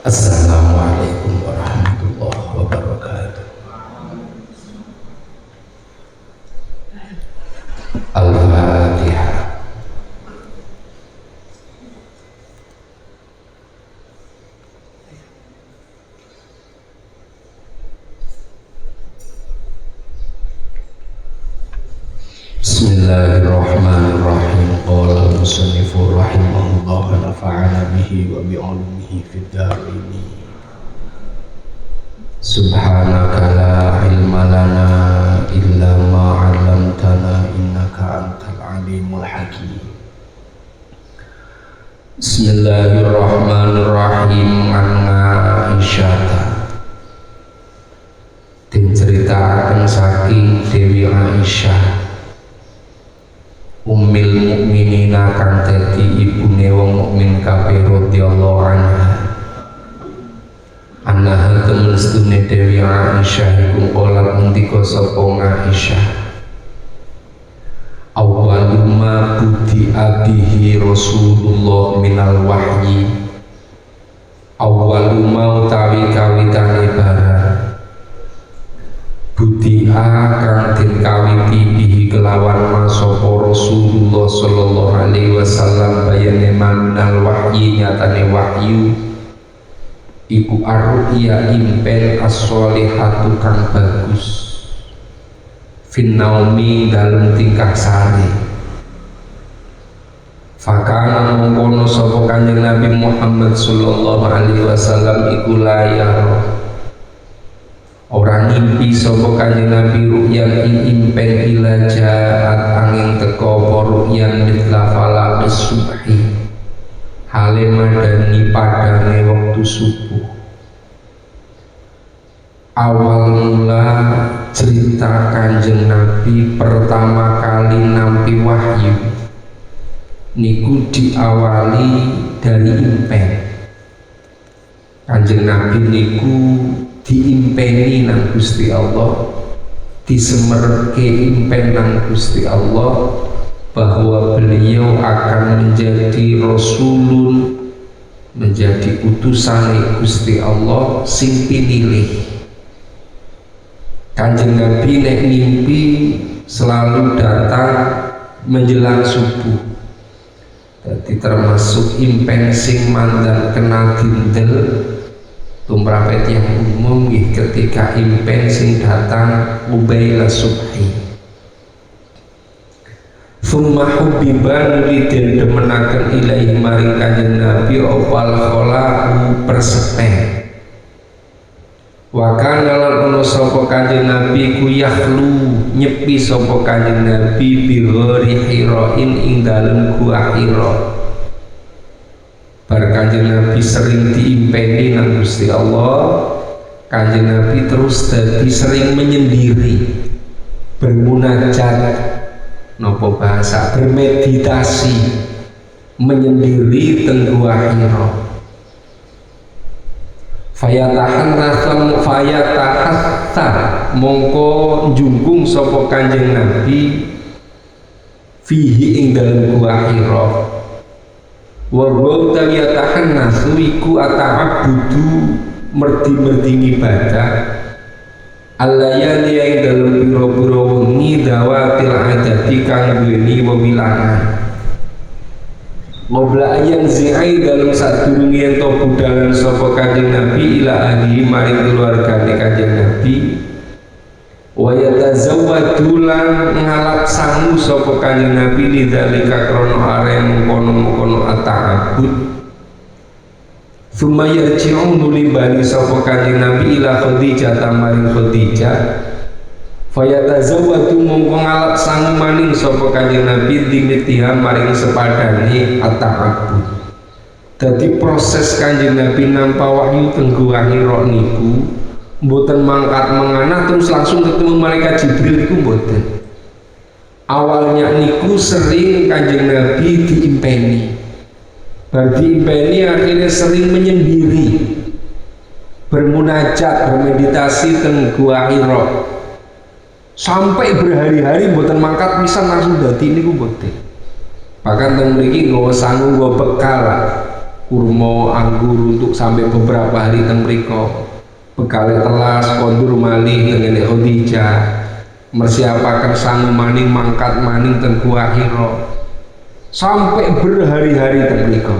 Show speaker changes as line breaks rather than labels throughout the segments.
Assalamualaikum warahmatullahi wabarakatuh. Al-Fatihah. Bismillahirrahmanirrahim. Qala al-musannifu rahimahullah nafa'ana bihi wa bi'ulumihi fid dharain. Subhanaka la ilma lana illa ma 'allamtana innaka antal alimul hakim. Bismillahirrahmanirrahim. An Aisyah diceritakan saking Dewi Aisyah Ummil mukminina kang dadi ibune wong mukmin kabeh radhiyallahu anha. Annaha temestune Dewi Aisyah iku ora ngendika sapa Aisyah. Awwaluma budi abihi Rasulullah minal wahyi. Awwaluma utawi kawitane barang budi kang den kawiti bihi kelawan masapa Rasulullah sallallahu alaihi wasallam bayane manal wahyi nyatane wahyu iku ar-ru'ya impen as-sholihatu kang bagus fin naumi dalem tingkah sari. Fakana mongkono sapa Kanjeng Nabi Muhammad sallallahu alaihi wasallam iku layar orang ngimpi sapa Kanjeng Nabi ru'yan ing impen ila jaat angin teko apa ru'yan mitla falaqis subhi hale madani padane waktu subuh. Awal mula cerita Kanjeng Nabi pertama kali nampi wahyu niku diawali dari impen. Kanjeng Nabi niku diimpeni nang Gusti Allah, disemerke impen nang Gusti Allah bahwa beliau akan menjadi rasulun, menjadi utusan Gusti Allah sing pinilih. Kanjeng Nabi nek mimpi selalu datang menjelang subuh. Jadi termasuk impen sing mandan kena dindel tumrapet yang umum ketika impen sing datang ubaila subhi. Summa hubbiban lidin demenaken ilahi maring Kanjeng Nabi opal kholahu persepeh. Wa kana lan ono sapa Kanjeng Nabi ku yahlu nyepi sapa Kanjeng Nabi bi ghori hirain ing dalem gua Hira. Bar Kanjeng Nabi sering diimpeni nang Gusti Allah, Kanjeng Nabi terus dadi sering menyendiri, bermunajat, nopo bahasa bermeditasi, menyendiri teng Gua Hira. Fayatahatta mongko njungkung sapa Kanjeng Nabi fihi ing dalem Gua Hira. Wa utawi tahannasu iku ata'abbudu merdi-merdi ibadah allayali ing dalem pira-pira wengi dawatil adati kang duweni wewilangan ngobla ayang zi'ai dalem sadurunge ento budalan sapa Kanjeng Nabi ila ahli maring keluargane Kanjeng Nabi wa yatazawwadu lan ngalap sangu sapa Kanjeng Nabi lidzalika krana are mengkono-mengkono ata'abbud. Summa yarji'u nuli bali sapa Kanjeng Nabi ila Khadijah maring Khadijah fayatazawwadu mongko ngalap sangu maning sapa Kanjeng Nabi dimitiha maring sepadane ata'abbud. Dadi proses Kanjeng Nabi nampa wahyu teng Gua Hira niku mboten mangkat menganah terus langsung ketemu malaikat Jibril iku mboten. Awalnya niku sering Kanjeng Nabi diimpeni. Bar diimpeni akhirnya sering menyendiri, bermunajat, bermeditasi teng Gua Hira. Sampai berhari-hari mboten mangkat pisan langsung dadi niku mboten. Bahkan teng mriki nggawa sangu nggawa bekal. kurma anggur untuk sampai beberapa hari teng mriko. Bekale telas kondur malih dengan Khadijah mersiapaken sangu maning mangkat maning teng Gua Hira sampai berhari-hari teng mriko.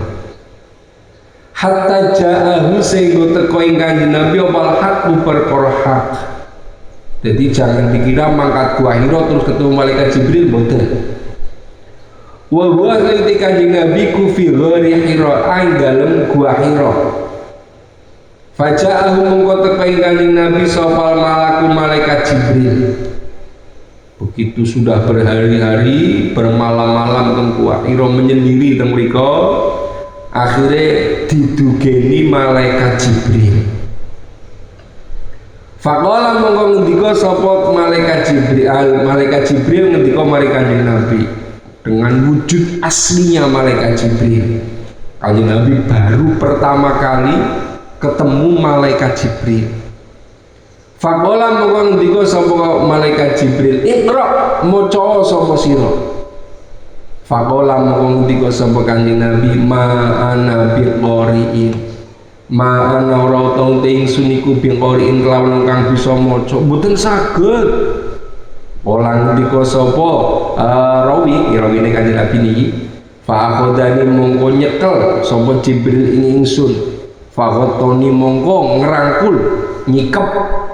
Hatta ja'ahu sehingga teko ing Kanjeng Nabi opal hak perkara hak. Jadi jangan dikira mangkat Gua Hira terus ketemu malaikat Jibril, mboten. Wa huwa ketika Kanjeng Nabi ku fi ghari Hira ing dalem Gua Hira. Faja'ahu mongko teko ing Kanjeng Nabi sopal malaku malaikat Jibril. Begitu sudah berhari-hari bermalam-malam teng Gua Hira menyendiri teng mriko, akhirnya didugeni malaikat Jibril. Faqala mongko ngendika sapa malaikat Jibril ngendika marang Kanjeng Nabi dengan wujud aslinya malaikat Jibril. Kanjeng Nabi baru pertama kali ketemu malaikat Jibril. Faqala mongko ngendika sapa malaikat Jibril, "Iqra, maca sapa sira." Faqala mongko ngendika sapa Kanjeng Nabi, "Ma ana biqari'in." Ma ana ora tau ingsun iku biqari'in kelawan kang bisa maca, mboten saged. Pola ngendika sapa rawine Kanjeng Nabi niki, "Fa akhodani mongko nyekel sapa Jibril ing ingsun." Fagotoni mongko ngerangkul nyikep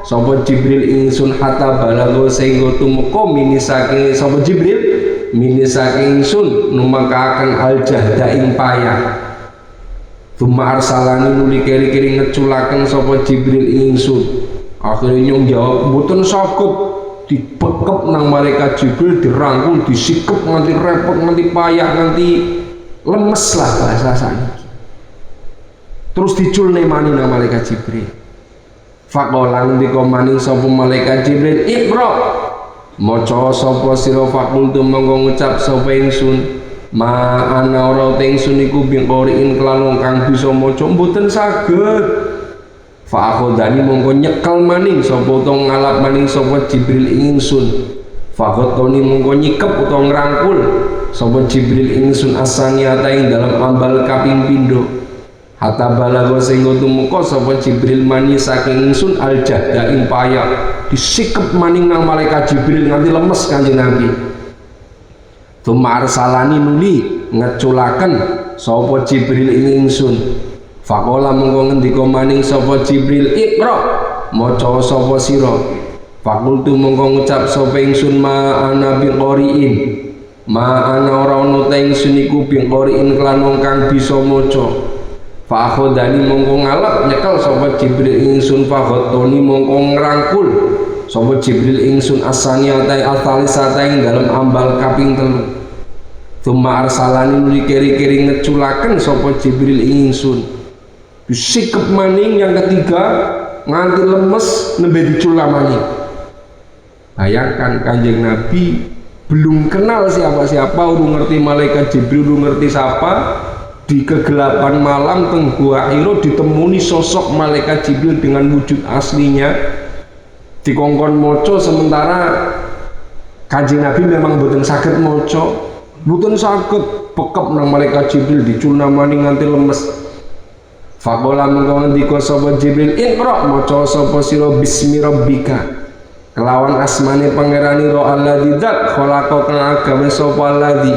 sapa Jibril ingsun hatta balago sehingga tumeka mini saking sapa Jibril mini saking ingsun numekaken al jahda ing payah. Tuma arsalani nuli keri-keri ngeculaken sapa Jibril ingsun. Akhirnya nyong jawab mboten saged, dibekep nang malaikat Jibril, dirangkul disikep nganti repot nganti payah nganti lemes lah bahasa sakniki. Terus diculne maning nang malaikat Jibril. Faqala ngendika maning sapa malaikat Jibril, "Iqra." Maca sapa sira faqultu monggo ngucap sapa ingsun, "Ma ana ora ingsun iku biqoriin kelawan kang bisa maca mboten saged." Fa akhodani monggo nyekel maning sapa utawa ngalap maning sapa Jibril ingsun. Faqotoni monggo nyikep utawa ngrangkul sapa Jibril ingsun asaniata ing dalam ambal kaping pindho. Hatta balago sehingga tumeka sapa Jibril mani saking ingsun al jahda ing payah, disikep maning nang malaikat Jibril nganti lemes Kanjeng Nabi. Tumar salani nuli ngeculaken sapa Jibril ing ingsun. Faqala mengko ngendika maning sapa Jibril, "Iqra, maca sapa sira." Faqultu mengko ngucap sapa ingsun, "Ma ana biqoriin." Ma ana ora ana ta ingsun iku biqoriin kelan wong kang bisa maca. Fa akhodani mongko ngalap nyekel sapa Jibril ingsun. Faqotoni mongko ngrangkul sapa Jibril ingsun asaniata asalisata ing dalam ambal kaping 3. Tuma arsalani nuli keri-keri ngeculaken sapa Jibril ingsun. Disikep maning yang ketiga nganti lemes nembe dicula maning. Bayangkan Kanjeng Nabi belum kenal siapa-siapa, urung ngerti malaikat Jibril, urung ngerti siapa. Di kegelapan malam teng Gua Hira ditemuni sosok malaikat Jibril dengan wujud aslinya, dikongkon moco, sementara Kanjeng Nabi memang boten saged moco, boten saged pekep nang malaikat Jibril diculna maning nganti lemes. Faqala mengko ngendika sapa Jibril, "Iqra, maca sapa sira bismi rabbika." Kelawan asmane pangerani ro alladzi dzat khalaqa kang agawe sapa alladzi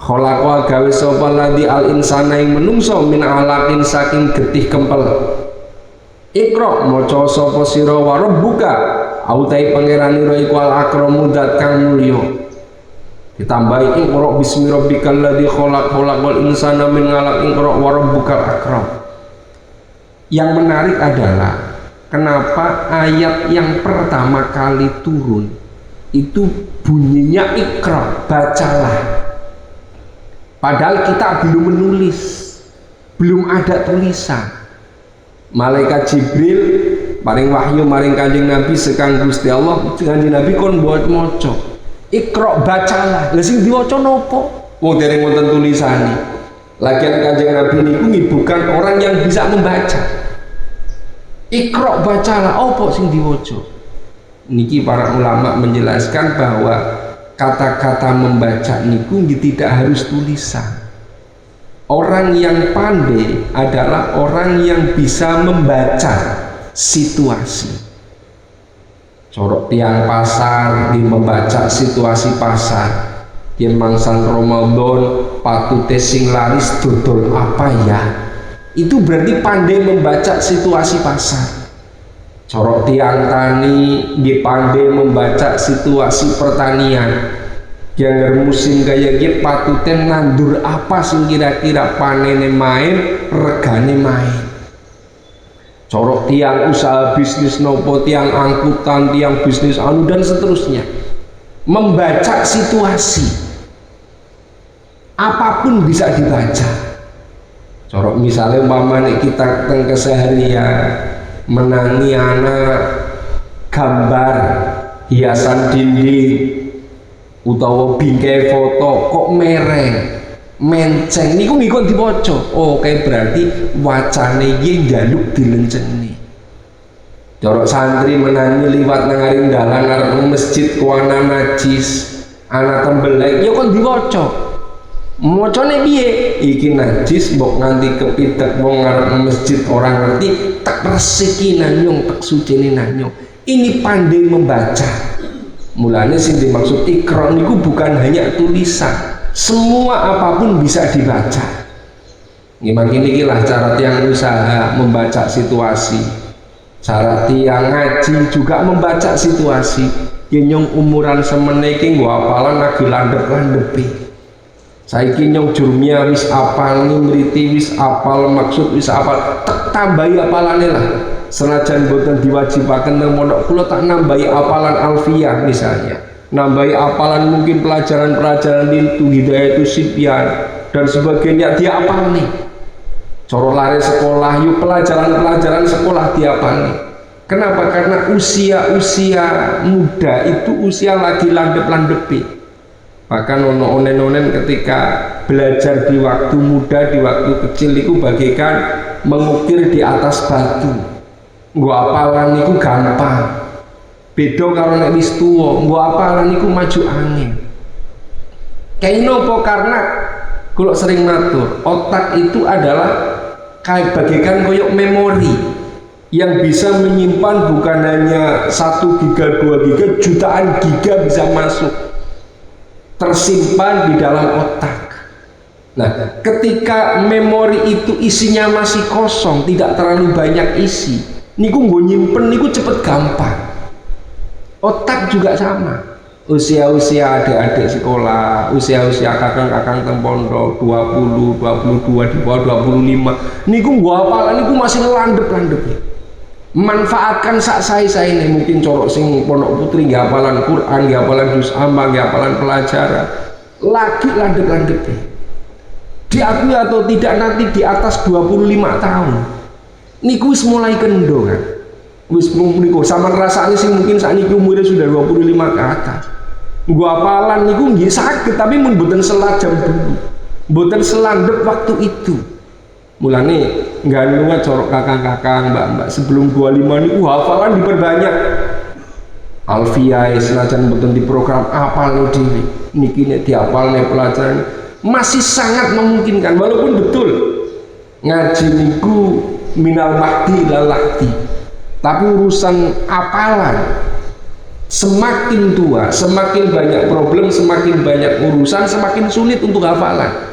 khalaqa gawe sapa alladzi al insana ing menungso min alaqin saking getih kempel. Iqra, maca sapa sira wa rabbuka autai pangerani ro iku al akramu dzat kang mulya. Ditambahi iqra bismi rabbikal ladzi khalaqal insana min alaq iqra wa rabbukal akram. Yang menarik adalah kenapa ayat yang pertama kali turun itu bunyinya Iqra, bacalah. Padahal kita belum menulis, belum ada tulisan. Malaikat Jibril maring wahyu maring Kanjeng Nabi sekang Gusti Allah, Kanjeng Nabi kon buat moco. Iqra, bacalah. Lah sing diwaca napa? Wong dereng wonten tulisane. Lagian Kanjeng Nabi niku bukan orang yang bisa membaca. Iqra, bacalah, apa sing diwaca? Niki para ulama menjelaskan bahwa kata-kata membaca niku tidak harus tulisan. Orang yang pandai adalah orang yang bisa membaca situasi. Corok tiang pasar di membaca situasi pasar. Yen mangsan Ramadan patute sing laris dodol apa ya? Itu berarti pandai membaca situasi pasar. Corok tiang tani di pandai membaca situasi pertanian. Yang musim kaya gitu patuten nandur apa sing kira-kira panene main, regane main. Corok tiang usaha bisnis nopo, tiang angkutan, tiang bisnis anu dan seterusnya. Membaca situasi. Apapun bisa dibaca. Corok misalnya umpamane kita teng keseharian menangi anak gambar hiasan dinding utawa bingkai foto kok mereng menceng niku ngikut diwaca. Oh kayak berarti wacane iki njaluk dilenceni. Corok santri menangi liwat nang ngaring dalan arep masjid kuwana najis ana tembelek ya kon diwaca. Macane piye? Iki najis mbok nganti kepitek wong ngarep masjid orang ngerti tak resiki nanyong tak sucine nanyong. Ini pandai membaca. Mulanya sing dimaksud ikra niku bukan hanya tulisan, semua apapun bisa dibaca. Makin inilah cara tiang usaha membaca situasi, cara tiang ngaji juga membaca situasi. Nyong umuran semeniki gua apalan lagi landep-landepi. Saiki nyong jurmia wis apal, nimriti wis apal, maksud wis apal, tak tambahi apalane lah. Senajan boten diwajibaken nang pondok kula tak nambahi apalan alfiyah misalnya, nambahi apalan mungkin pelajaran-pelajaran itu Hidayatus Sibyan dan sebagainya dia apal nih. Coro lari sekolah yuk pelajaran-pelajaran sekolah dia apal nih. Kenapa? Karena usia-usia muda itu usia lagi landep-landepi. Bahkan onen-onen ketika belajar di waktu muda, di waktu kecil itu bagaikan mengukir di atas batu. Gua apalan niku gampang. Beda kalau nek wis tuwa, gua apalan niku maju angin. Kayak nopo karena kalau sering matur, otak itu adalah kayak bagaikan koyok memori yang bisa menyimpan bukan hanya 1 giga, 2 giga, jutaan giga bisa masuk tersimpan di dalam otak. Nah, ketika memori itu isinya masih kosong, tidak terlalu banyak isi, niku nggo nyimpen niku cepet gampang. Otak juga sama. Usia-usia adik-adik sekolah, usia-usia kakang-kakang teng pondok 20, 22, di bawah 25. Niku nggo apalan niku masih landep-landep. Manfaatkan sak sae-saene mungkin corok sing pondok putri nggih hafalan Quran, nggih hafalan juz amma, nggih hafalan pelajaran. Lagi landep-landep. Diakui atau tidak nanti di atas 25 tahun. Niku wis mulai kendo kan. Wis niku sama rasane sing mungkin sakniki umure sudah 25 ke atas. Gua apalan niku nggih saged tapi mun mboten selat jam dulu. Mboten selandep waktu itu. Mulane nggak corok kakang-kakang, mbak-mbak sebelum 25 niku hafalan diperbanyak. Alfiyah senajan mboten di program apal dhewe. Niki nek dihafalne pelajaran masih sangat memungkinkan walaupun betul ngaji niku minal mahdi lalakti, tapi urusan apalan semakin tua semakin banyak problem, semakin banyak urusan, semakin sulit untuk hafalan.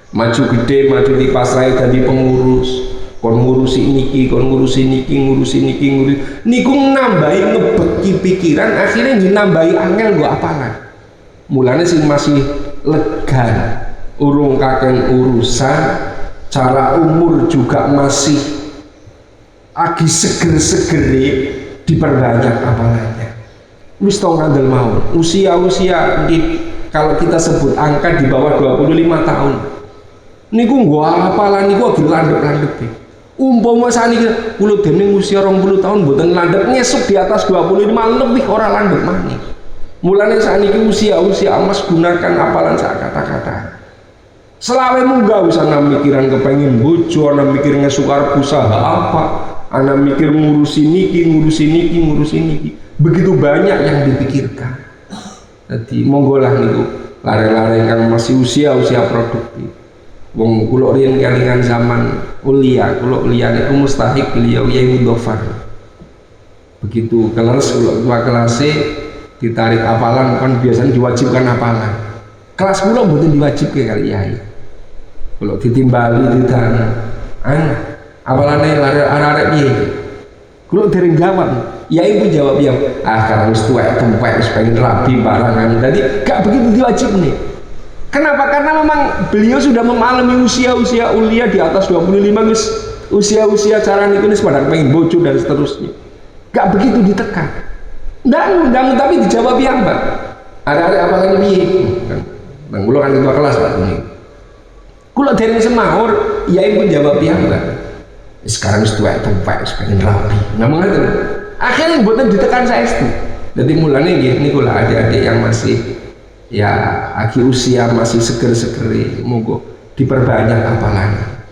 Maju gede, maju di pasrai jadi pengurus, kon ngurusi niki, kon ngurusi niki, ngurusi niki, ngurusi niku nambahi ngebeki pikiran, akhirnya nambahi angel gua apalan. Mulanya sing masih lega urung kakek urusan, cara umur juga masih lagi seger-segeri, diperbanyak apalannya. Wis tau ngandel mau usia-usia kalau kita sebut angka di bawah 25 tahun niku gua apalan niku lagi landep-landep. Umpama saniki kula dening usia 20 tahun mboten landep, ngesuk di atas 25 lebih ora landep maneh. Mulane saniki usia-usia Mas gunakan apalan sak kata-kata. Selawe munggah wis ana mikiran kepengin bojo, ana mikir ngesukar usaha apa, ana mikir ngurusi niki, ngurusi niki, ngurusi niki. Begitu banyak yang dipikirkan. Jadi monggolah niku lare-lare kang masih usia produktif. Wong kula riyen kelingan zaman kuliah, kula kuliah niku mustahik beliau Yai Mudhofar. Begitu kelas kula tua kelasnya ditarik hafalan kan biasanya diwajibkan hafalan. Kelas kula mboten diwajibke kali Yai. Kula ditimbali ditanya, hafalane arek-arek piye? Kula dereng jawab. Yai pun jawab ya, karena wis tuwek wis pengen rabi barangan. Jadi gak begitu diwajibne. Kenapa? Karena memang beliau sudah mengalami usia-usia ulia di atas 25 wis usia-usia cara niku wis pada pengen bojo dan seterusnya. Gak begitu ditekan. Ndang tapi dijawab ya Mbak. Ada-ada apa lagi piye? Nang kula kan ketua kelas Pak ini. Kula dereng semahur, Yai pun jawab ya Mbak. Sekarang wis tuwek wis pengen rabi. Ngomong ngoten. Akhirnya mboten ditekan saestu. Jadi mulane nggih niku lah adik-adik yang masih ya lagi usia masih seger-seger, moga diperbanyak hafalannya,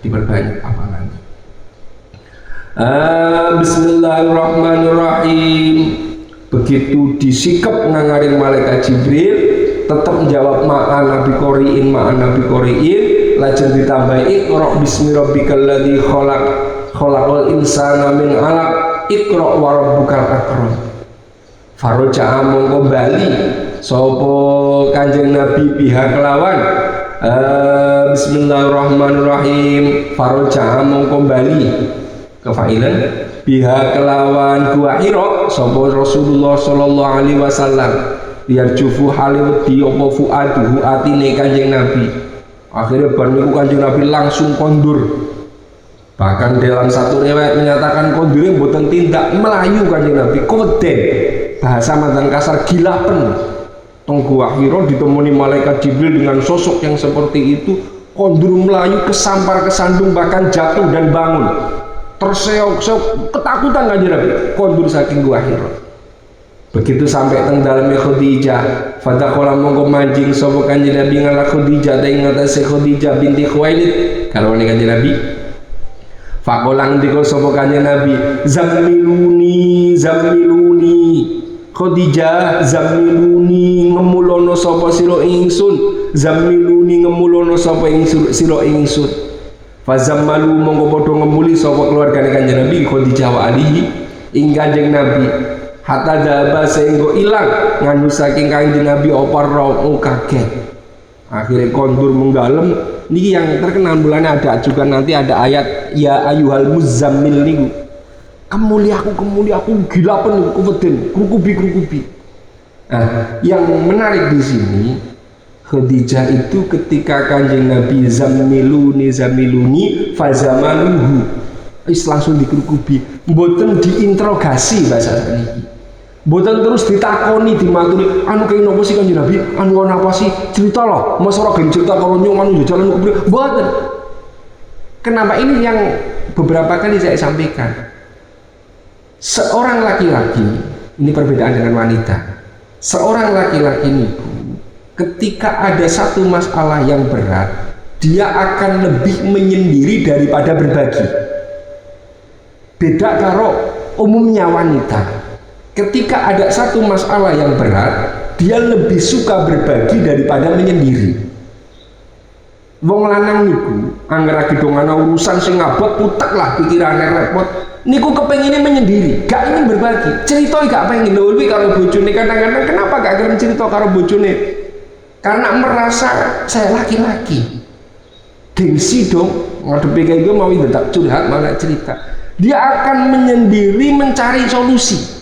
Bismillahirrahmanirrahim. Begitu disikap ngangaring malaikat Jibril, tetap menjawab ma'an nabi qori'in, lajeng ditambahi iqra bismi rabbikal ladzi khalaqal insana min 'alaq iqra wa rabbukal akram. Faroja mongko bali sapa Kanjeng Nabi pihak kelawan Bismillahirrahmanirrahim. Faroja mongko bali kefailan pihak kelawan gua Hira sapa Rasulullah sallallahu alaihi wasallam biar jufu haliwedi apa fuaduhu atine Kanjeng Nabi. Akhirnya bar niku Kanjeng Nabi langsung kondur. Bahkan dalam satu riwayat menyatakan kondurnya mboten tindak melayu Kanjeng Nabi, koden bahasa mantan kasar gilapen. Tong Gua Hira ditemani malaikat Jibril dengan sosok yang seperti itu, kondur melayu kesampar kesandung bahkan jatuh dan bangun. Terseok-seok ketakutan Kanjeng Nabi, kondur saking Gua Hira. Begitu sampai teng daleme Khadijah, fadaqala monggo manjing sapa Kanjeng Nabi ngala Khadijah ta ing ngatasé Khadijah binti Khuwailid karo Kanjeng Nabi. Fakolang dikol sapa Kanjeng Nabi, zammiluni Khadijah, zammiluni ngemulono sapa sira ingsun, zammiluni ngemulono sapa sira ingsun. Fazammalu mongko padha ngemuli sapa keluargane Kanjeng Nabi Khadijah wa alihi ing Kanjeng Nabi. Hatta daba sehingga ilang nganu saking Kanjeng Nabi opar rau kaget. Akhirnya kondur menggalem niki yang terkenal bulannya ada juga nanti ada ayat ya ayyuhal muzammil niku kemuli aku gila penuh kuweden krukubi. Nah, yang menarik di sini Khadijah itu ketika Kanjeng Nabi zamiluni fazamaluhu langsung dikrukubi, mboten diinterogasi bahasa niki. Boten terus ditakoni dimaturi anu kaya napa sih Kanjeng Nabi, anu ana apa sih, cerita loh, masa ora gen cerita karo nyong anu jalan kubur. Boten. Kenapa ini yang beberapa kali saya sampaikan? Seorang laki-laki, ini perbedaan dengan wanita. Seorang laki-laki ini ketika ada satu masalah yang berat, dia akan lebih menyendiri daripada berbagi. Beda karo umumnya wanita. Ketika ada satu masalah yang berat, dia lebih suka berbagi daripada menyendiri. Wong lanang niku angger lagi dong ana urusan sing ngabot putek lah pikirane repot. Niku kepengine menyendiri, gak ingin berbagi. Cerita gak pengen lho karo bojone, kadang-kadang kenapa gak gelem cerita karo bojone? Karena merasa saya laki-laki. Gengsi dong, ngadepi kayak gue mau tetap curhat malah cerita. Dia akan menyendiri mencari solusi.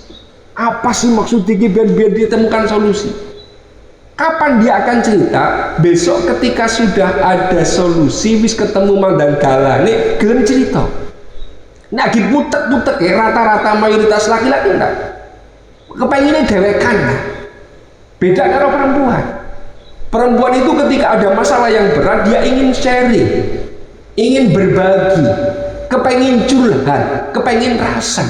Apa sih maksud dia biar ditemukan solusi? Kapan dia akan cerita? Besok ketika sudah ada solusi, wis ketemu mandan galane, gelem cerita. Nah, diputek-putek ya, rata-rata mayoritas laki-laki enggak. Kepenginnya dewekan lah. Beda karo perempuan. Perempuan itu ketika ada masalah yang berat, dia ingin sharing, ingin berbagi, kepengin curhat, kepengin rasa.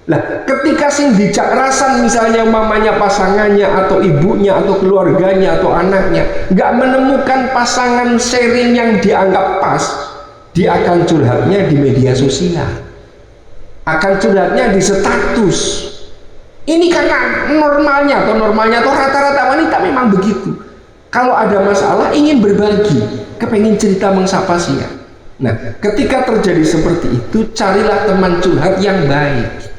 Nah, ketika sing dijak rasan misalnya mamanya pasangannya atau ibunya atau keluarganya atau anaknya nggak menemukan pasangan sharing yang dianggap pas, dia akan curhatnya di media sosial, akan curhatnya di status. Ini karena normalnya atau rata-rata wanita memang begitu. Kalau ada masalah ingin berbagi, kepengen cerita mengsapa sia. Nah, ketika terjadi seperti itu, carilah teman curhat yang baik.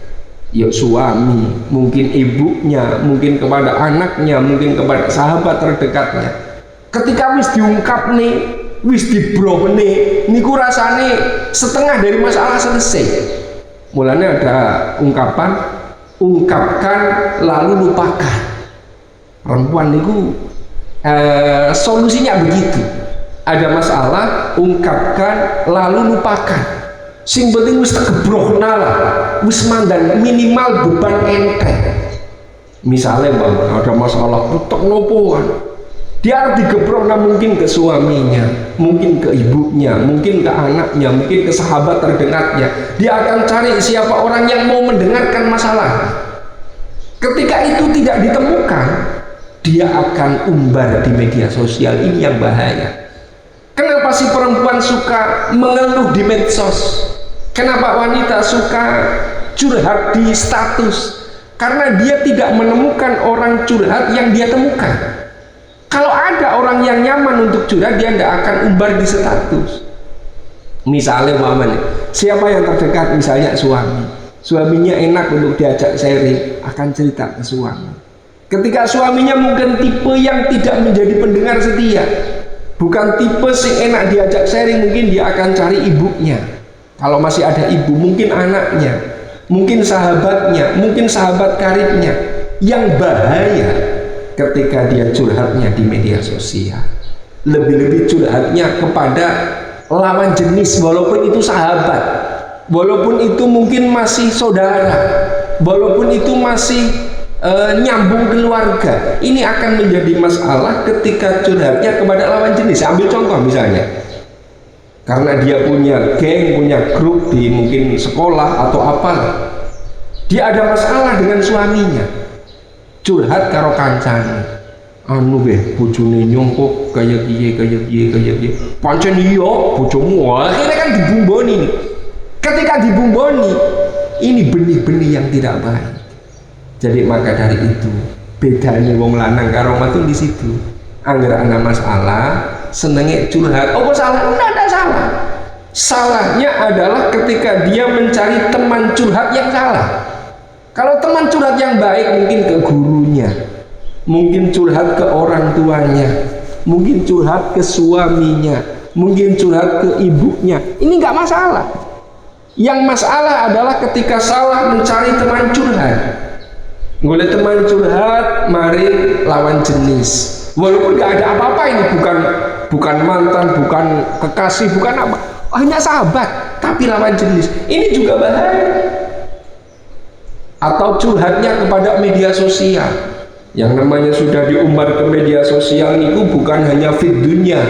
Ya suami, mungkin ibunya, mungkin kepada anaknya, mungkin kepada sahabat terdekatnya. Ketika wis diungkap nih, wis dibroh nih, niku rasane setengah dari masalah selesai. Mulanya ada ungkapan, ungkapkan lalu lupakan. Perempuan niku solusinya begitu. Ada masalah, ungkapkan lalu lupakan. Sing penting wis tegebroh lah, wis mandan minimal beban enteng. Misalnya bang, ada masalah putek nopoan, dia harus digebroh, mungkin ke suaminya, mungkin ke ibunya, mungkin ke anaknya, mungkin ke sahabat terdekatnya. Dia akan cari siapa orang yang mau mendengarkan masalah. Ketika itu tidak ditemukan, dia akan umbar di media sosial. Ini yang bahaya. Kenapa si perempuan suka mengeluh di medsos? Kenapa wanita suka curhat di status? Karena dia tidak menemukan orang curhat yang dia temukan. Kalau ada orang yang nyaman untuk curhat, dia tidak akan umbar di status. Misalnya siapa yang terdekat, misalnya suami, suaminya enak untuk diajak sharing, akan cerita ke suami. Ketika suaminya mungkin tipe yang tidak menjadi pendengar setia, bukan tipe sing enak diajak sharing, mungkin dia akan cari ibunya. Kalau masih ada ibu, mungkin anaknya, mungkin sahabatnya, mungkin sahabat karibnya. Yang bahaya ketika dia curhatnya di media sosial, lebih-lebih curhatnya kepada lawan jenis, walaupun itu sahabat, walaupun itu mungkin masih saudara, walaupun itu masih nyambung keluarga. Ini akan menjadi masalah ketika curhatnya kepada lawan jenis. Ambil contoh misalnya, karena dia punya geng, punya grup di mungkin sekolah atau apalah, dia ada masalah dengan suaminya, curhat karo kancane, anu be bojone nyongkok kayak piye pancen iya bojomu. Akhirnya kan dibumboni nih. Ketika dibumboni, ini benih-benih yang tidak baik. Jadi maka dari itu bedanya wong lanang karo wadon di situ. Angger ana masalah senenge curhat. Oh salah? Enggak ada salah. Salahnya adalah ketika dia mencari teman curhat yang salah. Kalau teman curhat yang baik, mungkin ke gurunya, mungkin curhat ke orang tuanya, mungkin curhat ke suaminya, mungkin curhat ke ibunya. Ini nggak masalah. Yang masalah adalah ketika salah mencari teman curhat. Boleh teman curhat, mari lawan jenis. Walaupun nggak ada apa-apa, ini bukan mantan, bukan kekasih, bukan apa, hanya sahabat, tapi lawan jenis. Ini juga bahaya. Atau curhatnya kepada media sosial. Yang namanya sudah diumbar ke media sosial itu bukan hanya fit dunia,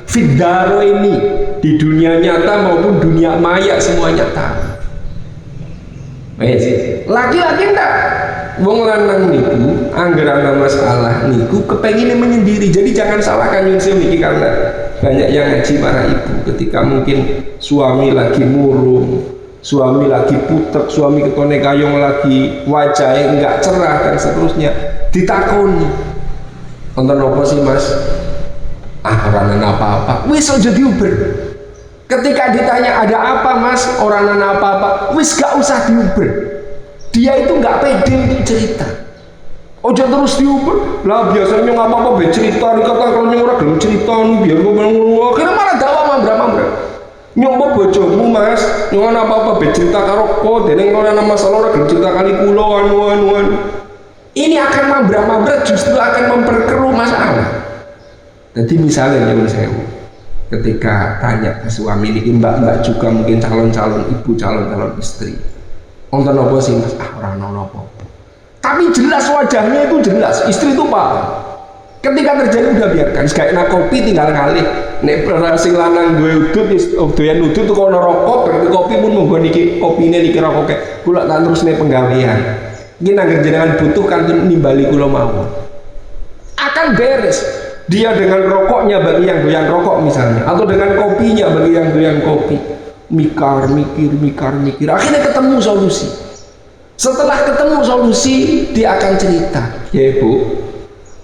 fit daro ini, di dunia nyata maupun dunia maya semuanya tahu. Laki-laki enggak. Wong lanang niku angger ana masalah niku kepengine menyendiri. Jadi jangan salahkan Yun Sewu iki, karena banyak yang ngaji para ibu ketika mungkin suami lagi murung, suami lagi putek, suami ketone kayong lagi wajahnya enggak cerah dan seterusnya, ditakoni, "Wonten apa sih Mas?" "Ah, ora ana apa-apa." Wis aja diuber. Ketika ditanya ada apa Mas, ora ana apa-apa, wis gak usah diuber. Dia itu nggak pede untuk cerita. Ojo terus diuber. Lah biasanya nggak apa-apa be cerita, dikata kalau nyuruh gelem cerita nih biar gue mengeluh. Akhirnya malah dakwah mambra-mambra. Nyoba bojomu Mas, nyuwun apa-apa be cerita karo kok, dene kalau ana masalah ora gelem cerita kali kula anu. Ini akan mambra-mambra, justru akan memperkeruh masalah. Jadi misalnya Nyuwun Sewu, ketika tanya ke suami ini, mbak-mbak juga mungkin calon-calon ibu, calon-calon istri, "Wonten apa sih Mas?" "Ah, ora ono apa-apa." Tapi jelas wajahnya itu jelas, istri itu paham. Ketika terjadi udah biarkan, sekalian kopi tinggal ngalih. Nek sing lanang duwe udut, doyan udut tuh kono rokok, berarti kopi pun monggo niki kopine niki rokoke. Kula tak terusne penggawean. Iki nangger jenengan butuh kan nimbali kula mawon. Akan beres. Dia dengan rokoknya bagi yang doyan rokok misalnya, atau dengan kopinya bagi yang doyan kopi. Mikir, akhirnya ketemu solusi. Setelah ketemu solusi, dia akan cerita, "Ya Bu,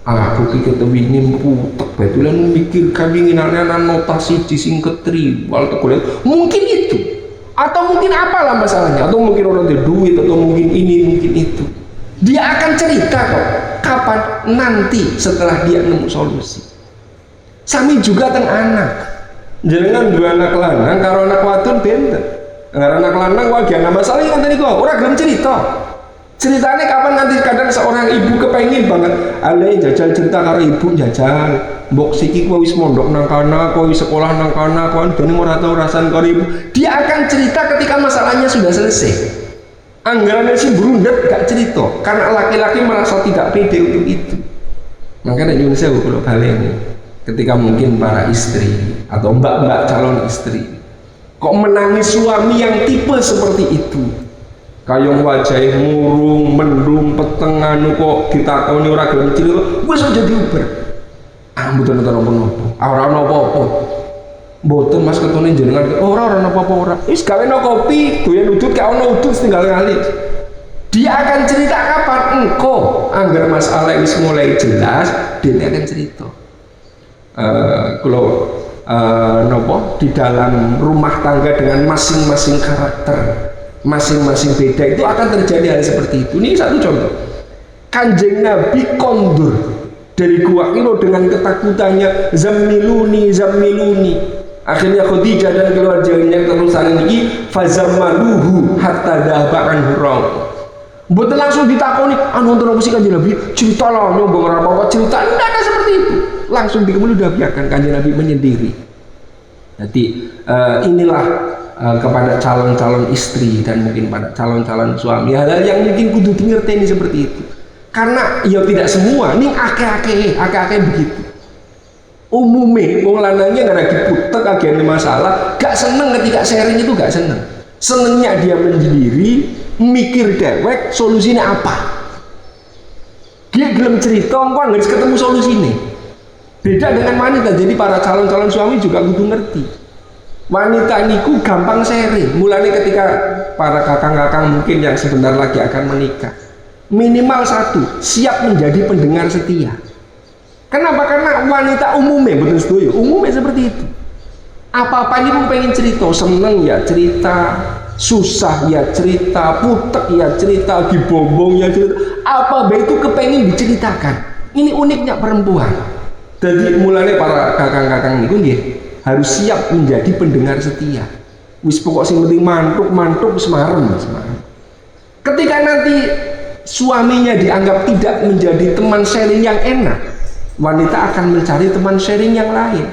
Aku pikir ini putek betulan mikir kabinginannya notasi sing ketri wal tekulit mungkin itu atau mungkin apalah masalahnya atau mungkin orang ada duit atau mungkin ini mungkin itu dia akan cerita kok kapan nanti setelah dia nemu solusi. Sami juga teng anak jenengan dua anak lanang karo anak wadon benten karena anak lanang wagi ana masalah kan tadi kok ora gelem cerita. Ceritanya kapan nanti kadang seorang ibu kepengen banget alai jajal cerita karo ibu jajal mbok siki kowe wis mondok nang kana kowe wis sekolah nang kana kowe dene ora tau rasan karo ibu. Dia akan cerita ketika masalahnya sudah selesai. Anggarannya sih berundet gak cerita karena laki-laki merasa tidak pede untuk itu. Makanya Indonesia kalau baleni ketika mungkin para istri atau mbak-mbak calon istri kok menangis suami yang tipe seperti itu. Kayong wajah murung, mendung, petengan kok ditakoni ora gelem cerita, wis aja diuber. Mboten napa-napa. Ora ana apa-apa. Mboten Mas ketone jenengan ora apa-apa ora. Wis gawe no kopi, doyan udut gak ono udut tinggal ngali. Dia akan cerita kapan engko anggar masalah wis mulai jelas, dia akan cerita. Kalau nopo di dalam rumah tangga dengan masing-masing karakter masing-masing beda itu akan terjadi hal seperti itu. Ini satu contoh. Kanjeng Nabi kondur dari gua itu dengan ketakutannya zammiluni zammiluni. Akhirnya Khadijah dan keluarganya terusan ini fazammaluhu hatta dhaba anhu raw. Mboten langsung ditakoni anu wonten apa sih Kanjeng Nabi? Cerita lah nyoba ora apa-apa cerita. Tidak ada seperti itu. Langsung dikemuli udah biarkan Kanjeng Nabi menyendiri. Jadi inilah kepada calon-calon istri dan mungkin pada calon-calon suami hal-hal yang mungkin kudu ngerteni seperti itu karena ya tidak semua ning akeh-akeh begitu umumnya wong lanangnya gara diputek agene masalah gak seneng ketika sharing itu gak senengnya dia menyendiri mikir dewek solusinya apa dia belum cerita engko nggak ketemu solusinya beda dengan wanita. Jadi para calon-calon suami juga kudu ngerti wanita niku gampang sharing. Mulanya ketika para kakang-kakang mungkin yang sebentar lagi akan menikah, minimal satu siap menjadi pendengar setia. Kenapa? Karena wanita umumnya betul setuju, umumnya seperti itu. Apa-apa ini pun pengen cerita, seneng ya cerita, susah ya cerita, putek ya cerita, dibombong ya cerita. Apa itu kepengen diceritakan. Ini uniknya perempuan. Jadi mulanya para kakang-kakang niku nggih harus siap menjadi pendengar setia. Wis pokok sing penting mantuk semarem. Ketika nanti suaminya dianggap tidak menjadi teman sharing yang enak, wanita akan mencari teman sharing yang lain.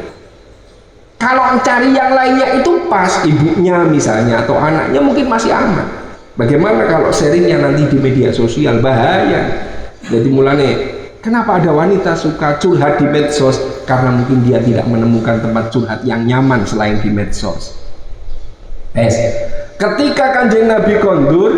Kalau cari yang lainnya itu pas ibunya misalnya atau anaknya mungkin masih aman. Bagaimana kalau sharingnya nanti di media sosial? Bahaya. Jadi mulanya kenapa ada wanita suka curhat di medsos? Karena mungkin dia tidak menemukan tempat curhat yang nyaman selain di medsos. Ketika Kanjeng Nabi kondur,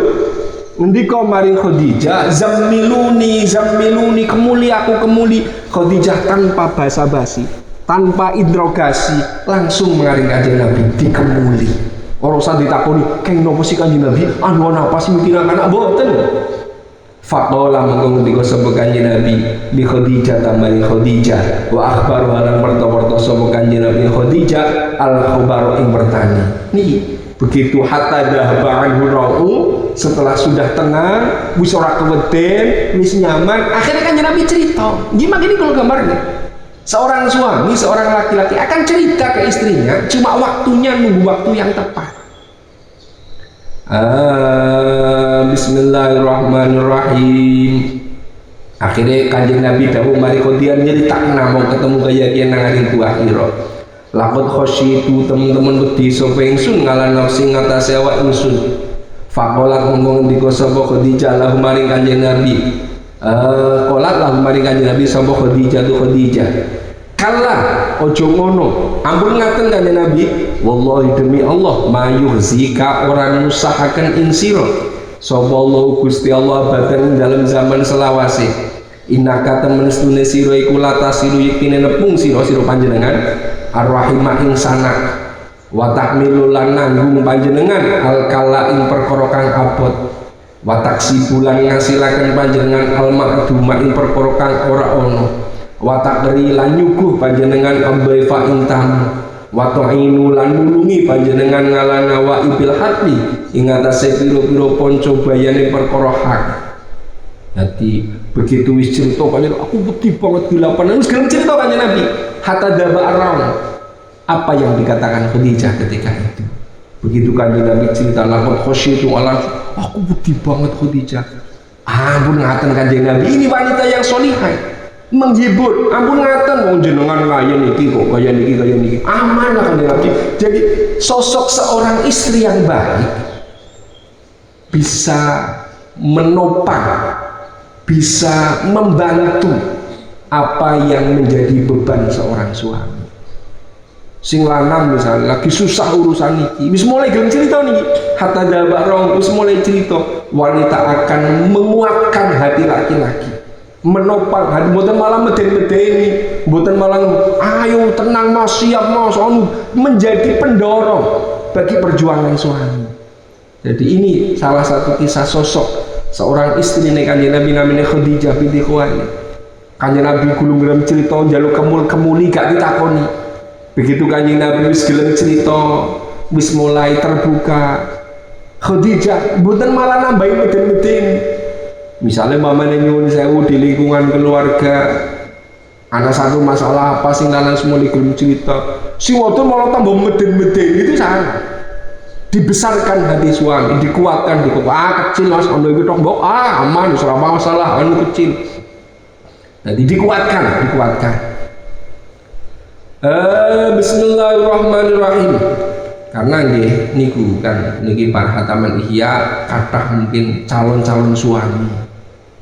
ndika maring Khadijah, zammiluni kemuli aku kemuli. Khadijah tanpa basa-basi, tanpa interogasi, langsung mengaring Kanjeng Nabi dikemuli. Ora usah ditakoni, "Keng nopo sih Kanjeng Nabi? Anu ana apa sih mikiran anak boten?" Faqala mengko ngendika sapa Kanjeng Nabi bi Khadijah tambahi Khadijah wa akhbaru lan merta-merta sapa Kanjeng Nabi Khadijah al khabar ing bertani. Niki begitu hatta dhahaba anhu ra'u, setelah sudah tenang wis ora keweden wis nyaman akhirnya Kanjeng Nabi cerita. Gimana ini kalau gambarnya seorang suami seorang laki-laki akan cerita ke istrinya cuma waktunya nunggu waktu yang tepat. Bismillahirrahmanirrahim. Akhirnya Kanjeng Nabi dawuh mari Khadijah nyeritakna mau ketemu kaya kiye nang aring buah ira. Laqad khasyitu teman-teman wedi sapa ingsun ngalan nafsi ngatasé awak ingsun. Faqala ngomong ndika sapa Khadijah lahu maring Kanjeng Nabi. Qolat lahu maring Kanjeng Nabi sapa Khadijah tu Khadijah. Kala ojo ngono, ampun ngaten Kanjeng Nabi, wallahi demi Allah mayuhzika orang nusahaken ing sira sapa Allah Gusti Allah badan dalam zaman selawase. Innaka temen stune sira iku latasiru yektine nepung sira panjenengan arrahimah ing sanak wa tahmilu lan nanggung panjenengan al kala ing perkara kang abot Wataksi bulan ngasilaken panjenengan al-ma'duma ing perkara kang ora ana, watakri lan nyuguh panjenengan ambaifa ing tamu, watu'inu lan nulungi panjenengan ngalana wa ibil hati ing atase pira-pira panca bayane perkara hak. Jadi begitu wis cerita panjenengan aku wedi banget dilapan, wis gelem cerita kanjeng Nabi hatta daba arang. Apa yang dikatakan Khadijah ketika itu? Begitu kanjeng Nabi cerita lakon khosyitu ala, aku wedi banget Khadijah. Ampun ngaten kanjeng Nabi, ini wanita yang solihah, menghibur. Ampun ngaten wong jenengan kaya niki kok kaya niki. Aman lah kanjeng Nabi. Jadi sosok seorang istri yang baik bisa menopang, bisa membantu apa yang menjadi beban seorang suami. Sing lanang misalnya lagi susah urusan niki, wis mulai gelem cerita niki, hatta dabarong wis mulai cerita, wanita akan menguatkan hati laki-laki, menopang hati, mboten malah meden-medeni, mboten malah ayo tenang mas, siap mas, menjadi pendorong bagi perjuangan suami. Jadi ini salah satu kisah sosok seorang istri nih kanjeng Nabi namanya Khadijah binti Khuwailid. Kanjeng Nabi gulung gelem cerita njaluk kemuli gak ditakoni. Begitu kanjeng Nabi wis gelem cerita, wis mulai terbuka, Khadijah mboten malah nambahin meden-meden. Misalnya mamane nyuwun sewu di lingkungan keluarga, ada satu masalah apa sing lanang semua gelem cerita, si wadon malah tambah meden-meden, itu salah. Dibesarkan hati suami, dikuatkan, kecil mas, ono iki tok mbok, aman, ora masalah, anu kecil. Jadi dikuatkan. Bismillahirrahmanirrahim. Karena nggih niku kan niki para hataman ihya kathah mungkin calon-calon suami,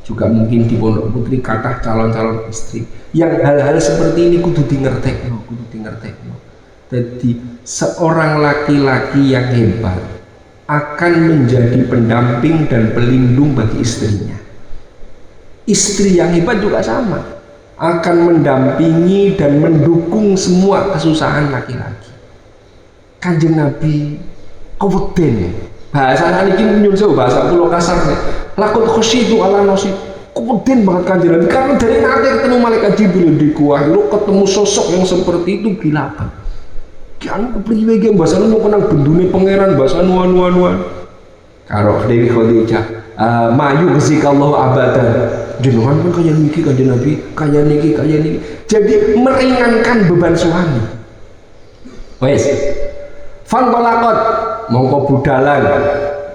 juga mungkin di pondok putri kathah calon-calon istri yang hal-hal seperti ini kudu dingertekno. Jadi seorang laki-laki yang hebat akan menjadi pendamping dan pelindung bagi istrinya. Istri yang hebat juga sama, akan mendampingi dan mendukung semua kesusahan laki-laki. Kanjeng Nabi keweden, bahasa niki nyun sewu bahasa pulau kasarnya, lakon khosyitu ala nasib, keweden banget kanjeng Nabi karena dari nanti ketemu malaikat Jibril di gua, lu ketemu sosok yang seperti itu gila banget. Kian kepriwe iki bahasa mau kenang bendune pangeran bahasa nuan. Karo Dewi Khadijah, mayu gesikallahu abadan. Jenengan pun kaya niki kanjeng Nabi, kaya niki. Jadi meringankan beban suami. Wes. Fantalaqat mongko budalan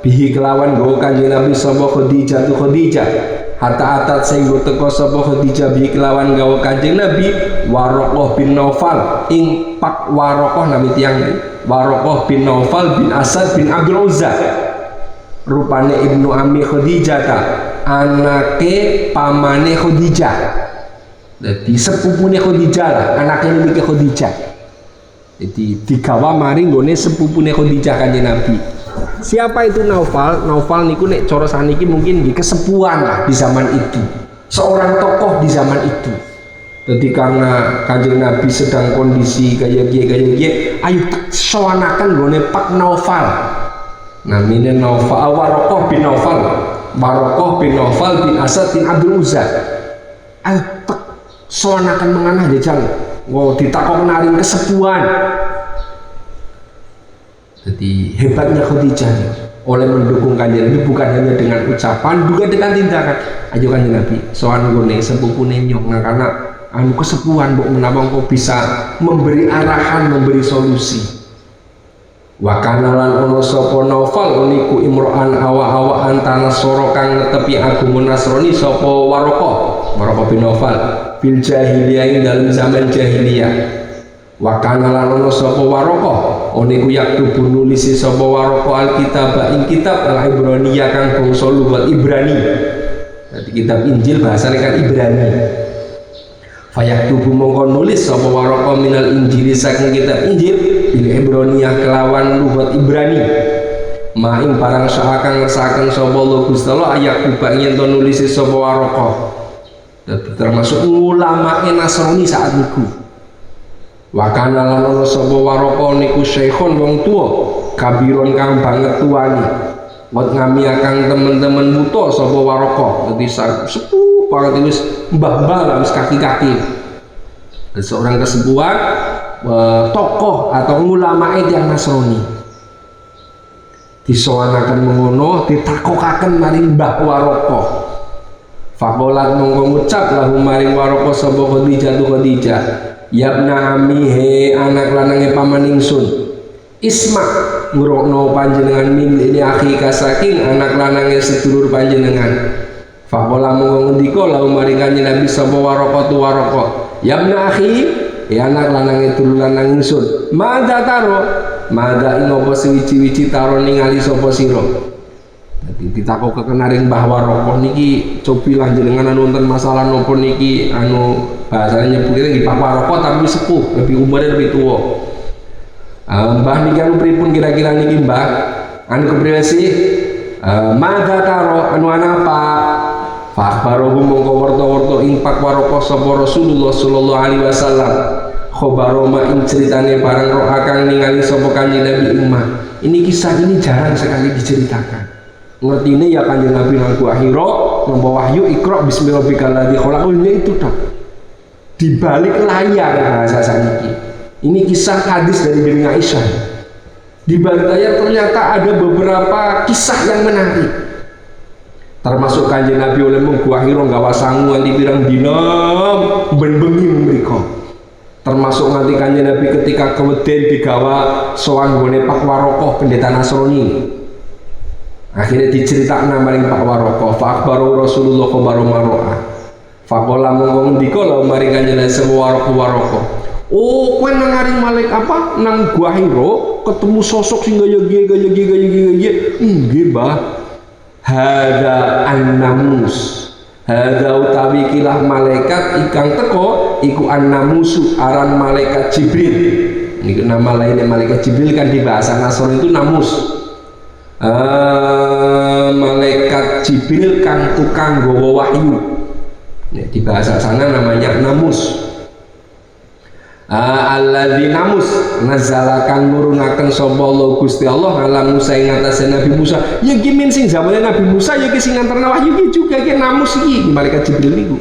bihi kelawan go kanjeng Nabi sapa Khadijah hatta atat sing teka sapa Khadijah bihi kelawan gawa kanjeng Nabi Waraqah bin Naufal ing Pak Waraqah nami tiyang Waraqah bin Naufal bin Asad bin Abdul Uzza rupane ibnu Ammi Khadijah ta anake pamane Khadijah. Jadi sepupune Khadijah lah, anake niki Khadijah. Jadi digawa maring nggone sepupune Khadijah kanjeng Nabi. Siapa itu Naufal? Naufal niku nek cara saniki mungkin nggih kesepuhan lah di zaman itu. Seorang tokoh di zaman itu. Jadi karena kanjeng Nabi sedang kondisi kaya piye, ayo sowanaken nggone Pak Naufal. Namine Naufal Waraqah bin Naufal bin Asad bin Abdul Uzza. Ayo sowanaken menganah jajal. Wow, ditakok naring kesepuhan. Jadi hebatnya Khadijah oleh mendukung kanjeng Nabi bukan hanya dengan ucapan, juga dengan tindakan. Ayo kanjeng Nabi, soan gone sepupune nyok karena anu kesepuhan mbok menawa kok bisa memberi arahan, memberi solusi. Wa kana lan ono sapa Naufal niku imro'an awa-awaan tanah soro kang netepi agama Nasrani sapa Waraqah bin Naufal fil jahiliyah dalam zaman jahiliyah. Wa kana lan ono sapa Waraqah niku yaktubu nulis sapa Waraqah alkitab ing kitab al-Ibraniyah kang bangsa lugat Ibrani. Jadi kitab Injil bahasane kan Ibrani. Fayaktubu mongko nulis sapa Waraqah minal Injil saking kitab Injil bil Ibraniyah kelawan lugat Ibrani. Maing parang saakang ngersakaken sapa Allah Gusti Allah ayat kubak yen to nulis sapa Waraqah. Dadi termasuk ulama Nasrani saat niku. Wa kana lan ana sapa Waraqah niku syekhon wong tuwa kabiron kang banget tuani Buat ngami akan teman-teman buto sapa Waraqah. Dadi sepuh banget wis mbah-mbah lah wis kaki-kaki. Seorang kesepuhan tokoh atau ulama yang Nasrani. Disowanaken mengono ditakokaken maring Mbah Waraqah. Faqalat mongko ngucap lahu maring Waraqah sapa Khadijah, yabna ami he anak lanange paman ingsun. Isma ngrokno panjenengan min ini akhi kasaking anak lanange sedulur panjenengan. Faqala mongko ngendika lahu maring kanjeng Nabi sapa Waraqah, yabna akhi ya anak lanange dulur lanang ingsun. Mada taro mada ing apa siji-wiji taro ningali sapa sira. Dadi ditakokaken maring Mbah Waraqah niki cobi lah jenengan anu wonten masalah napa niki anu bahasane nyebutnya nggih Pak Waraqah tapi sepuh, lebih umurnya lebih tua. Mbah niki anu pripun kira-kira niki Mbah? Anu kepriwe sih? Mada taro anu apa? Fakbarohu mongko warta-warta ing Pak Waraqah sapa Rasulullah sallallahu alaihi wasallam. Khobaroma ing ceritane barang roh akang ningali sapa kanjeng Nabi Umar. Ini kisah ini jarang sekali diceritakan. Ngertine ya kanjeng Nabi nang akhiro nang wahyu Iqra bismi rabbikal ladzi khalaq itu tak. Di balik layar bahasa saniki. Ini kisah hadis dari Bibi Aisyah. Di balik layar ternyata ada beberapa kisah yang menarik. Termasuk kanjeng Nabi oleh mengguahiro gawa sangu anti pirang dina ben bengi mriko. Termasuk nanti kanjeng Nabi ketika keweden digawa sowan gone Pak Waraqah pendeta Nasrani. Akhirnya diceritakan maring Pak Waraqah, fa akbaru Rasulullah khabaru mar'a. Faqala monggo ngendika lha maring kanjeng Nabi Waraqah. Oh, kowe nang ngaring malaikat apa? Nang Gua Hiro ketemu sosok sing gaya. Nggih, Mbah. Hada an-namus. Hada utawi kilah malaikat ikang teko iku an-namusu aran malaikat Jibril. Niku nama lainnya malaikat Jibril kan di bahasa Nasrani itu namus. Malaikat Jibril kang tukang gawa wahyu. Di bahasa sana namanya namus. Alladzi namus nazalakan nurunaken sapa Allah Gusti Allah ala Musa ing atase Nabi Musa. Ya gimin sing zamane Nabi Musa ya ki sing nganterna wahyu ki juga ki namus iki malaikat Jibril niku.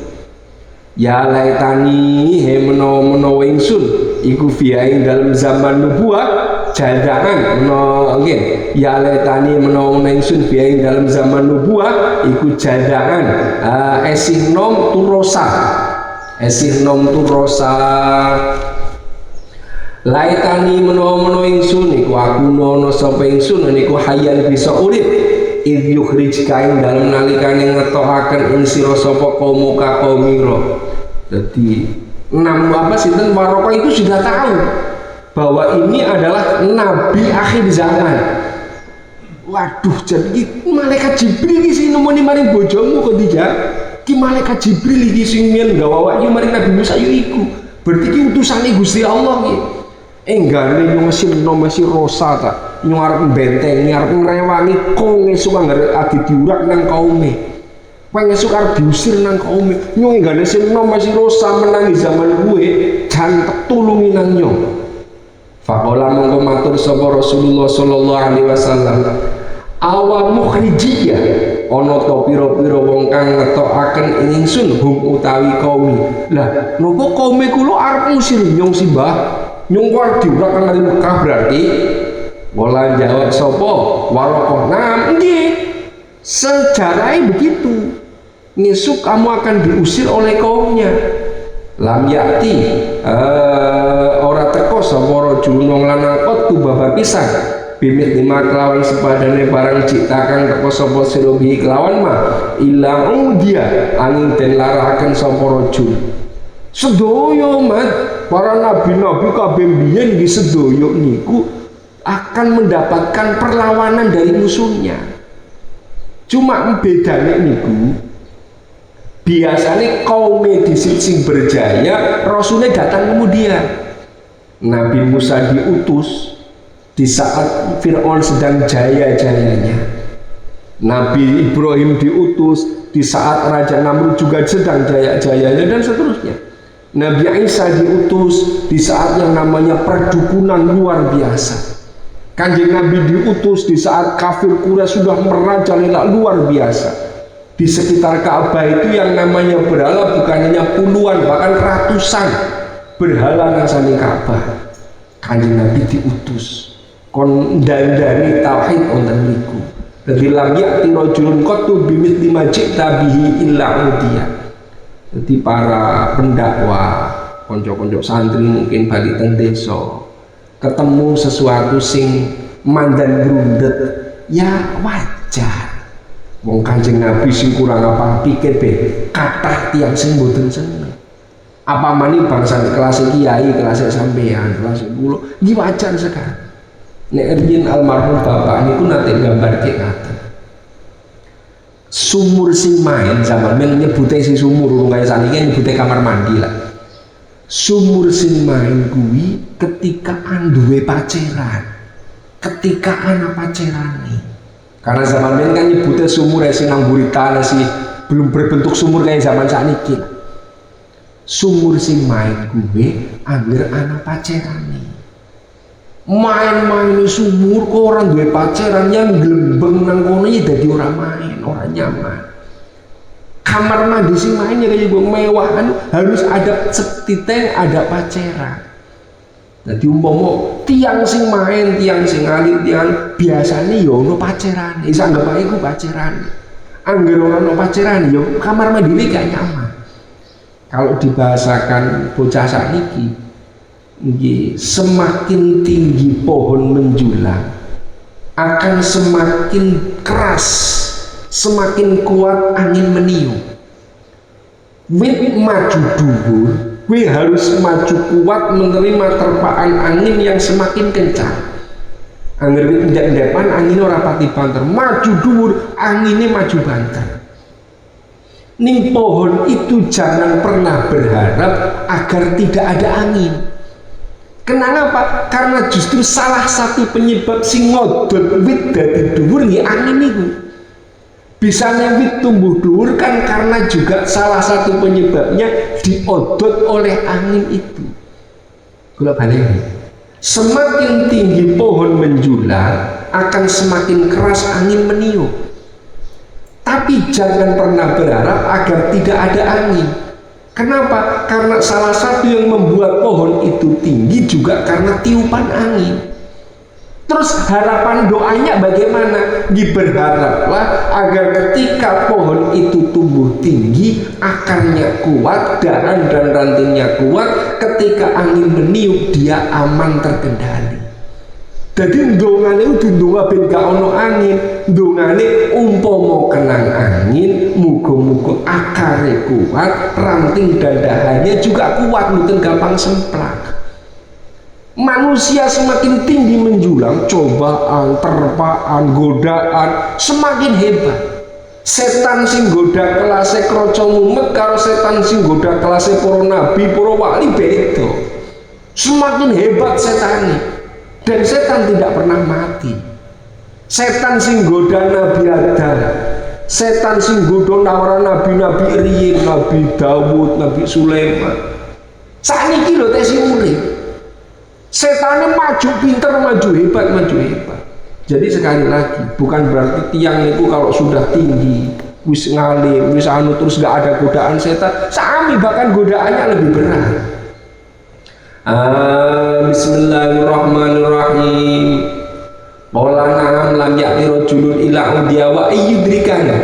Ya laitani he menawa ingsun iku fiha ing dalam zaman nubuwah jadaan menawa nggih ya laitani menawa ingsun fiha ing dalam zaman nubuwah iku jadaan esih nom turosa laitani menawa ingsun iku aku nono sapa ingsun niku hayyan bisa urip id yukhrij kain dalam nalikane ngetokaken ing sira sapa kaum kaumira. Jadi sinten Waraqah itu sudah tahu bahwa ini adalah nabi akhir zaman. Waduh, jadi malaikat Jibril iki sing nemoni maring bojomu Khadijah. Ki malaikat Jibril iki sing mien gawa wahyu maring Nabi Musa iku. Berarti ki utusane Gusti Allah ki. Enggane yo masih rosa ta. Nyung arep bentengi arep ngrewangi kong esuk anggere adi diurak nang kaume. Wong esuk arep diusir nang kaume. Nyung enggane sing masih rosa menangi zaman kuwe jan tulungi nang nyong. Faqala mongko matur sapa Rasulullah sallallahu alaihi wasallam. Awa mukhrijiyah ana ta pira-pira wong kang ngetokaken ingsun hum utawi kaumi. Lah napa kaume kula arep ngusir nyong si Mbah? Nyong kok diurak nang Mekah berarti? Wala jawab sapa Waraqah. Nah, nggih. Sejarahnya begitu. Ngesuk kamu akan diusir oleh kaumnya. Lam yakti ora teko sapa rajulun wong lanang qattu babar pisan. Bimit lima kelawan sepadane barang ciptakan teko sapa sira bihi kelawan mah ilang dia angin den larahaken sapa rajul. Sedaya mat para nabi-nabi kabeh biyen nggih sedaya niku akan mendapatkan perlawanan dari musuhnya. Cuma bedanya niku biasanya kaum sing berjaya Rasulnya datang kemudian. Nabi Musa diutus di saat Fir'aun sedang jaya-jayanya. Nabi Ibrahim diutus di saat Raja Namrud juga sedang jaya-jayanya dan seterusnya. Nabi Isa diutus di saat yang namanya perdukunan luar biasa. Kanjeng Nabi diutus di saat kafir Quraisy sudah merajalela luar biasa. Di sekitar Ka'bah itu yang namanya berhala bukan hanya puluhan bahkan ratusan berhala nang sani Ka'bah. Kanjeng Nabi diutus kon dandani tauhid wonten niku. Dadi lam ya'ti rajulun qattu bimithli ma ji'ta bihi illa udiya. Jadi para pendakwah, konco-konco santri mungkin balik teng desa, ketemu sesuatu sing mandan grundet, ya wajar. Wong Kanjeng Nabi sing kurang apa pikir be, kathah tiyang sing mboten seneng. Apa mani bangsa kelas kiai, kelas sampean, kelas kula, iki wajar sekali. Nek riyen almarhum bapak niku nate gambarke ngaten. Sumur sing main zaman men nyebute sing sumur urung kaya saniki nyebute kamar mandi lah. Sumur sing main kuwi ketika anduwe paceran. Ketika ana pacerane. Karena zaman men kan nyebute sumur sing nang buritan sih belum berbentuk sumur kayak zaman sakniki. Sumur sing main kuwi angger ana pacerane. Main-main sumur kok orang duwe pacaran yang glembeng nang kono ya dadi ora main, ora nyaman. Kamar mandi sing mainnya kayak gue mewahan harus ada setiteng ada pacaran. Jadi umpama tiang sing main, tiang sing alit, tiang biasanya yo ono pacaran. Isa anggap ae ku pacaran. Angger ora ono pacaran yo kamar mandi ini gak nyaman. Kalau dibahasakan bocah sakniki semakin tinggi pohon menjulang akan semakin keras, semakin kuat angin meniup. Wit maju dhuwur, kuwi harus maju kuat menerima terpaan angin yang semakin kencang. Angger wit ndek-ndekan angin ora pati banter, maju dhuwur anginnya maju banter. Ning pohon itu jangan pernah berharap agar tidak ada angin. Kenapa? Karena justru salah satu penyebab sing ngodot wit dadi dhuwur nggih angin niku. Bisanya wit tumbuh dhuwur kan karena juga salah satu penyebabnya diodot oleh angin itu. Kula baleni. Semakin tinggi pohon menjulang akan semakin keras angin meniup. Tapi jangan pernah berharap agar tidak ada angin. Kenapa? Karena salah satu yang membuat pohon itu tinggi juga karena tiupan angin. Terus harapan doanya bagaimana? Berharaplah agar ketika pohon itu tumbuh tinggi, akarnya kuat, dahan dan rantingnya kuat, ketika angin meniup dia aman terkendali. Jadi dongane udah donga ben gak ono angin, dongane umpama kenang angin, muga-muga akare kuat, ranting dan dahannya juga kuat, mboten gampang semplak. Manusia semakin tinggi menjulang, cobaan, terpaan, godaan semakin hebat. Setan sing goda kelase kroco mumet karo setan sing goda kelase para nabi, para wali beda. Semakin hebat setane. Dan setan tidak pernah mati. Setan sing goda Nabi Adam, setan sing goda nawara nabi-nabi riyin, Nabi Dawud, Nabi Sulaiman. Sakniki lho tes urip. Setane maju pinter, maju hebat, maju hebat. Jadi sekali lagi, bukan berarti tiang itu kalau sudah tinggi, wis ngalim, wis anu terus gak ada godaan setan. Sami bahkan godaannya lebih berat. Bismillahirrahmanirrahim. Maulana lam ya'ti rajulun ila udiya wa ayyudrikana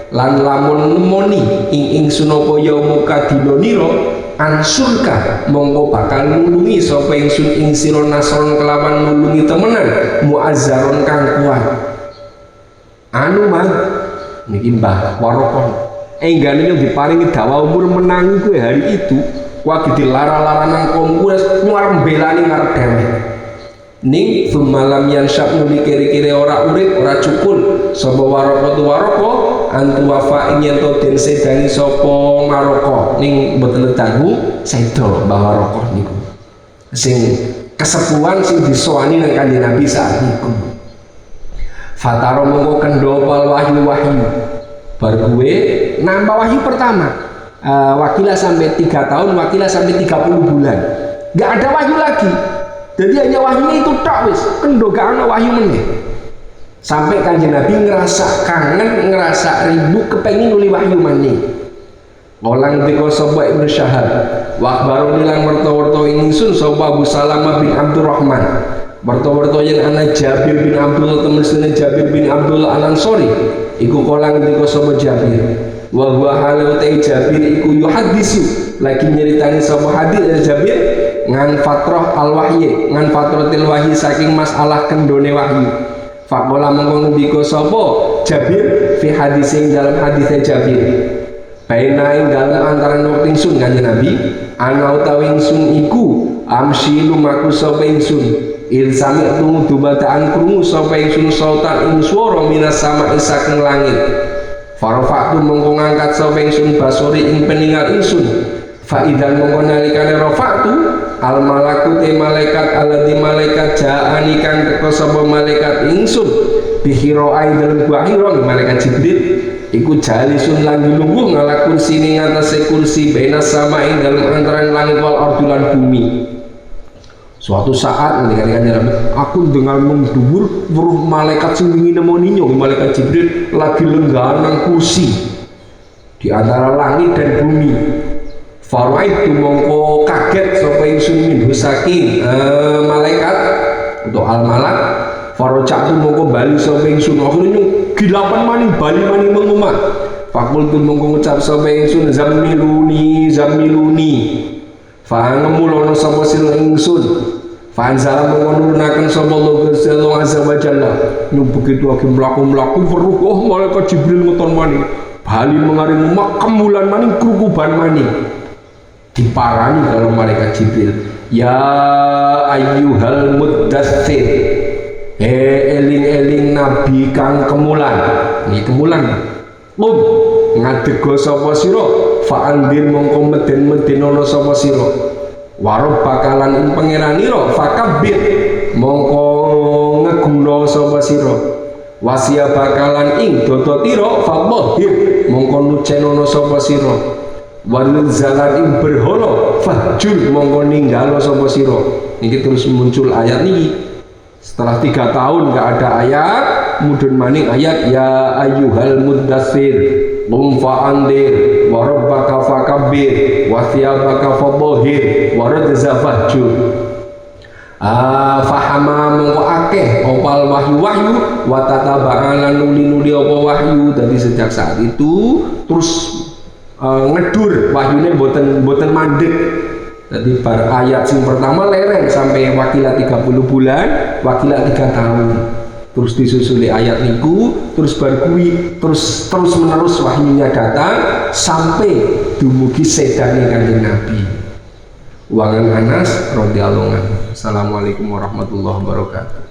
lan lamun nemoni ing sunapa yaumuka dinonira ansurka mongko bakal nulungi sapa ingsun ing sira nasron kelawan nulungi temenan muazzaron kang kuat. Anu mah niki Mbah Warokon enggane yang diparingi dawa umur menangi kuwi hari itu wagi dilara-lara nang kongres nyuar mbelani ngarep dhewe ning malam yang syak nuli kiri-kiri ora urip ora cukul sapa waraka tu waraka antu wafa ing yen to den sedani sapa maraka ning mboten dangu sedo Mbah Waraka niku sing kesepuhan sing disowani nang Kanjeng Nabi saat niku. Fataro mongko kendho pal wahyu bar gue nambah wahyu pertama. Wakilah sampai 3 tahun, wakilah sampai 30 bulan. Gak ada wahyu lagi. Jadi hanya wahyu itu tak wis, kendo gak ana wahyu meneh. Sampai Kanjeng Nabi ngerasa kangen, ngerasa rindu, kepengin nuli wahyu maneh. Olang dika sapa Ibnu Syahab, wa akhbaroni lan werta-werta ingsun sapa Abu Salamah bin Abdurrahman. Werta-werta yen ana Jabir bin Abdullah temen Jabir bin Abdullah Al-Ansori, iku kolang dika sapa Jabir. Wa huwa halu ta Jabir iku yuhaddisu, lagi nyeritani sapa hadis Jabir ngan fatrah al-wahyi, ngan fatratil wahyi saking masalah kendone wahyu. Faqala mongko ngendika sapa Jabir fi hadisin dalam hadisnya Jabir. Baina ing dalem antarané wektu ingsun Kanjeng Nabi, ana utawi ingsun iku amsi lumaku sapa ingsun. Ilsami tu dumataan krungu sapa ingsun sautan ing swara minas sama'i saking langit. Farafatu mongko ngangkat sapa ingsun basori ing peningal ingsun. Fa idzan mongko nalikane rafa'tu al malaku te malaikat alladzi malaikat jaani kang teka sapa malaikat ingsun bihiro ai dalem Hira malaikat Jibril iku jalisun lan lungguh ngala kursi ning atase kursi benas sama ing dalem antaraning langit wal ardi lan bumi. Suatu saat ketika aku dengar mendhuwur weruh malaikat sing wingi nemoni malaikat Jibril lagi lenggah nang kursi di antara langit dan bumi. Faraitu mongko kaget sapa ingsun minhu saking malaikat untuk al malak. Farojatu mongko bali sapa ingsun akhirnya gilapan maning bali maning mengumah. Fakultu mongko ngucap sapa ingsun zamiluni zamiluni. Fa ngemulono sapa sira ingsun. Fa anzala mongko nurunaken sapa Allah azza wa jalla. Nu begitu agi mlaku-mlaku weruh malaikat Jibril ngeton maning. Bali mengaring umak kemulan maning krukuban maning. Diparani kalau malaikat Jibril, ya ayyuhal muddatsir, eling-eling nabi kang kemulan. Ini kemulan ngadega sapa sira, fa andir mongko meden-meden ana sapa sira. Warab bakalan ing pangeranira, fakabbir mongko ngeguna sapa sira. Wasia bakalan ing dodotira, fadhhir mongko nucenono sapa sira. Walil zalan ing berhala fajur mongko ninggalo sapa sira. Niki terus muncul ayat niki. Setelah 3 tahun nggak ada ayat, mudun maning ayat ya ayyuhal muddatsir qum fa'andir wa rabbaka fakabbir wa thiyabaka fadhhir wa rajza fajur. Fahama mongko akeh opal wahyu-wahyu wa tataba'an nuli-nuli apa wahyu. Dari sejak saat itu terus ngedur wahyunya boten mandek. Jadi bar ayat sing pertama lereng sampai wakilah 30 bulan, wakilah 3 tahun. Terus disusuli ayat niku, terus bar kuwi terus menerus wahyunya datang sampai dumugi sedane Kanjeng Nabi. Wangan Anas radhiyallahu anhu. Assalamualaikum warahmatullahi wabarakatuh.